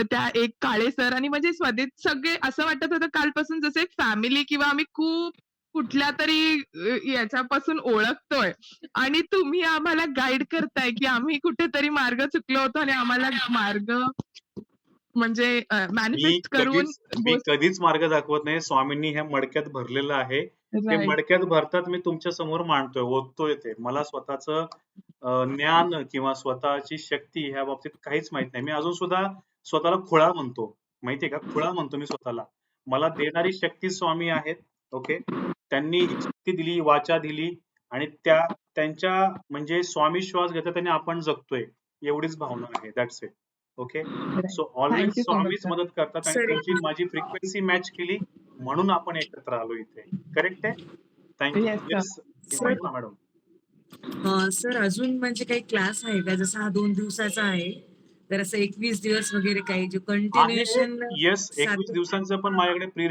त्या एक काळे सर आणि म्हणजे सगळे असं वाटत होतं कालपासून जसं एक फॅमिली किंवा आम्ही खूप कुठल्यातरी याच्यापासून ओळखतोय आणि तुम्ही आम्हाला गाईड करताय, की आम्ही कुठेतरी मार्ग चुकलो होतो आणि आम्हाला मार्ग म्हणजे मी मॅनिफेस्ट करून कधीच मी कधीच मार्ग दाखवत नाही. स्वामींनी ह्या मडक्यात भरलेलं आहे. ते राइट. मडक्यात भरतात मी तुमच्या समोर मांडतोय, ओततोय ते. मला स्वतःचं ज्ञान किंवा स्वतःची शक्ती ह्या बाबतीत काहीच माहीत नाही. मी अजून सुद्धा स्वतःला खुळा म्हणतो. माहितीये का? खुळा म्हणतो मी स्वतःला. मला देणारी शक्ती स्वामी आहेत. ओके. त्यांनी ही शक्ती दिली, वाचा दिली आणि त्यांच्या म्हणजे स्वामी श्वास घेतात आणि आपण जगतोय. एवढीच भावना आहे. That's it. Okay. Right. So always thank you so much स्वामीच सर. मदत करतात आणि सर त्यांची माझी फ्रिक्वेन्सी मॅच केली म्हणून आपण एकत्र आलो इथे. करेक्ट आहे? Thank yes you. Sir. Yes, sir Himanshu madam. Sir अजून म्हणजे काही क्लास आहे का? जसा हा 2 दिवसाचा आहे. तर असं 21 दिवस वगैरे काही जे आहे. कंटिन्यूएशन येस, 21 सातत्य दिवसांचं पण माझ्याकडे प्री